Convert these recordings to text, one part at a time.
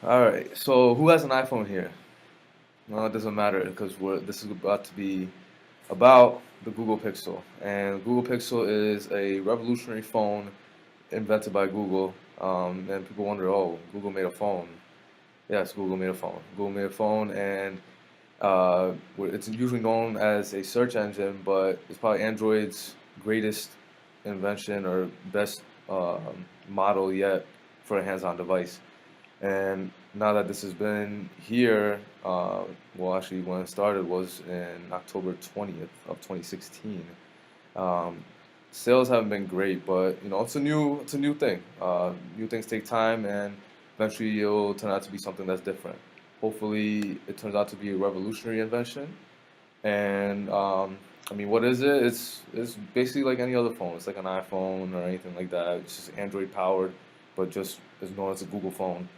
All right. So who has an iPhone here? Well, it doesn't matter because this is about to be about the Google Pixel, and Google Pixel is a revolutionary phone invented by Google. And people wonder, oh, Google made a phone. Yes, Google made a phone. Google made a phone, and it's usually known as a search engine, but it's probably Android's greatest invention or best model yet for a hands-on device. And now that this has been here, well, actually, when it started was in October 20th of 2016. Um, Sales haven't been great, but it's a new thing. New things take time, and eventually it'll turn out to be something that's different. Hopefully, it turns out to be a revolutionary invention. And I mean, what is it? It's basically like any other phone. It's like an iPhone or anything like that. It's just Android powered, but just is known as a Google phone.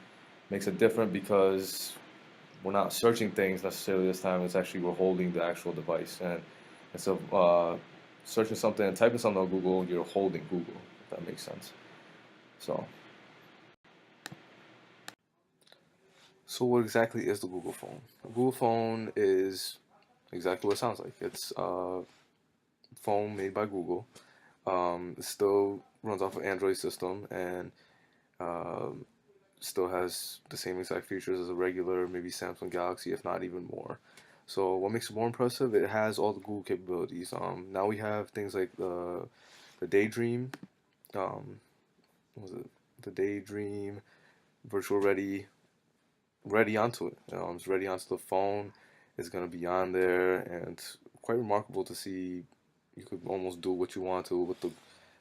Makes it different because we're not searching things necessarily this time. It's actually we're holding the actual device, and instead of searching something and typing something on Google, you're holding Google. If that makes sense. So, so what exactly is the Google phone? A Google phone is exactly what it sounds like. It's a phone made by Google. It still runs off of Android system and um, still has the same exact features as a regular, maybe Samsung Galaxy, if not even more. So what makes it more impressive? It has all the Google capabilities. Now we have things like the Daydream, um, what was it? The Daydream Virtual Ready onto it. It's ready onto the phone. It's gonna be on there, and it's quite remarkable to see. You could almost do what you want to with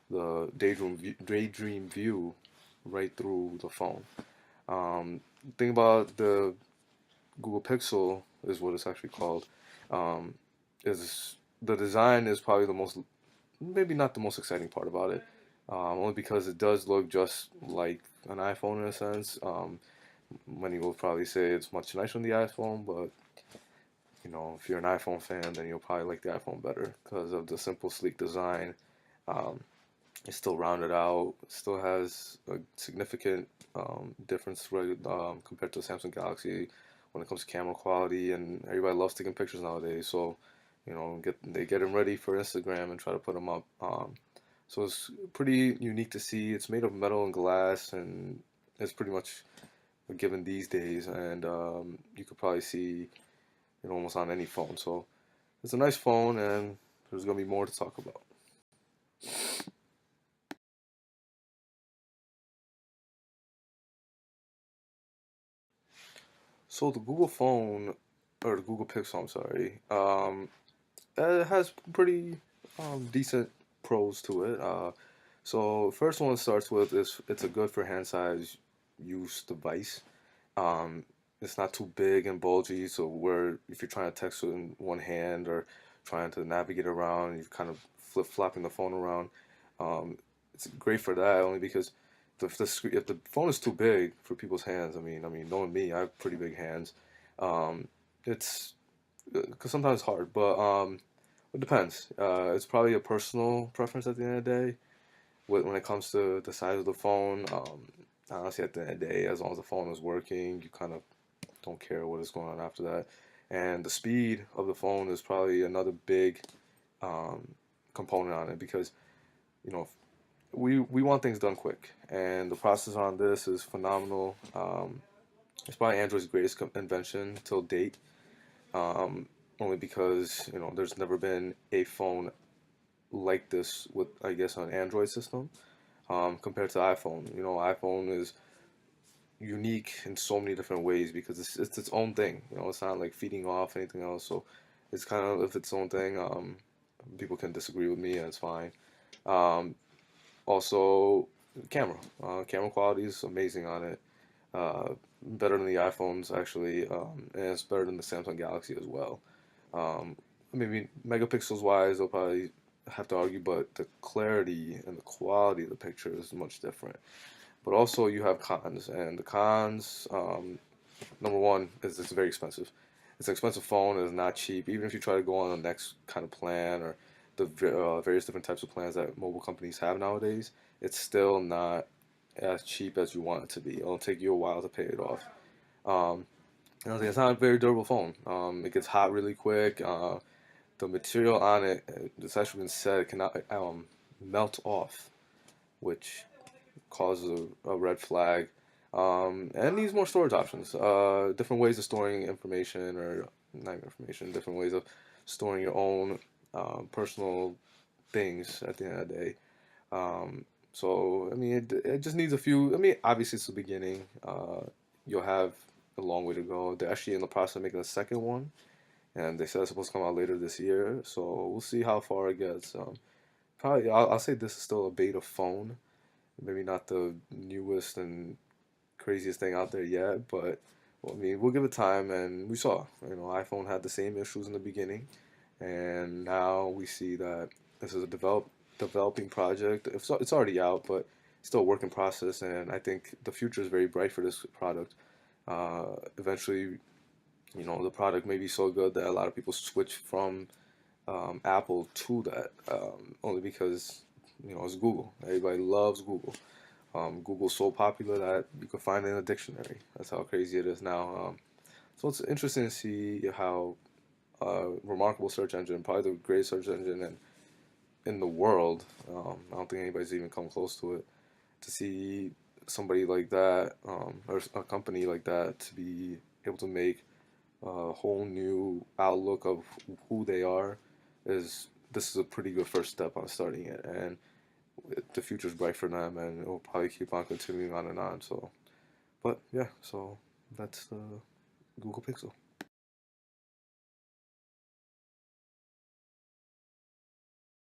the Daydream view right through the phone. The thing about the Google Pixel is what it's actually called. Um, is the design is probably the most, maybe not the most exciting part about it. Only because it does look just like an iPhone in a sense. Many will probably say it's much nicer than the iPhone, but if you're an iPhone fan, then you'll probably like the iPhone better because of the simple, sleek design. Um, it's still rounded out. Still has a significant difference compared to the Samsung Galaxy when it comes to camera quality, and everybody loves taking pictures nowadays. So, they get them ready for Instagram and try to put them up. So it's pretty unique to see. It's made of metal and glass, and it's pretty much a given these days. And you could probably see it almost on any phone. So it's a nice phone, and there's gonna be more to talk about. So the Google phone, or the Google Pixel, I'm sorry, it has pretty decent pros to it. So first one starts with is it's a good for hand size use device. Um, it's not too big and bulgy, so where if you're trying to text in one hand or trying to navigate around, you're kind of flip flopping the phone around. Um, it's great for that only because if the phone is too big for people's hands, I mean, knowing me, I have pretty big hands. Um, it's because sometimes it's hard, but it depends. It's probably a personal preference at the end of the day when it comes to the size of the phone. Honestly, at the end of the day, as long as the phone is working, you kind of don't care what is going on after that. And the speed of the phone is probably another big um, component on it because you know we want things done quick, and the process on this is phenomenal. It's probably Android's greatest invention till date. Um, Only because there's never been a phone like this with, I guess, an Android system compared to iPhone. iPhone is unique in so many different ways because it's its own thing. It's not like feeding off anything else. So it's kind of its own thing. People can disagree with me, and it's fine. Um, Also, camera. Camera quality is amazing on it. Better than the iPhones actually, and it's better than the Samsung Galaxy as well. Um, Maybe megapixels wise, they'll probably have to argue, but the clarity and the quality of the picture is much different. But also, you have cons, and the cons, number one, is it's very expensive. It's an expensive phone. It's not cheap. Even if you try to go on the next kind of plan or the various different types of plans that mobile companies have nowadays, it's still not as cheap as you want it to be. It'll take you a while to pay it off. Um, it's not a very durable phone. It gets hot really quick. The material on it, it's actually been said it cannot melt off, which causes a red flag. And needs more storage options. Different ways of storing information, or not information, different ways of storing your own personal things at the end of the day. Um, so, I mean, it just needs a few. I mean, obviously, it's the beginning. You'll have a long way to go. They're actually in the process of making a second one, and they said it's supposed to come out later this year. So, we'll see how far it gets. Probably, I'll say this is still a beta phone. Maybe not the newest and craziest thing out there yet, but well, I mean, we'll give it time, and we saw, iPhone had the same issues in the beginning, and now we see that this is a developing project. It's already out, but still a work in process, and I think the future is very bright for this product. Eventually, the product may be so good that a lot of people switch from Apple to that, only because it's Google. Everybody loves Google. Google's so popular that you can find it in a dictionary. That's how crazy it is now. So it's interesting to see how remarkable search engine, probably the greatest search engine in the world. I don't think anybody's even come close to it. To see somebody like that, or a company like that, to be able to make a whole new outlook of who they are, this is a pretty good first step on starting it, and the future's bright for them, and it will probably keep on continuing on and on. So, but yeah, so that's the Google Pixel.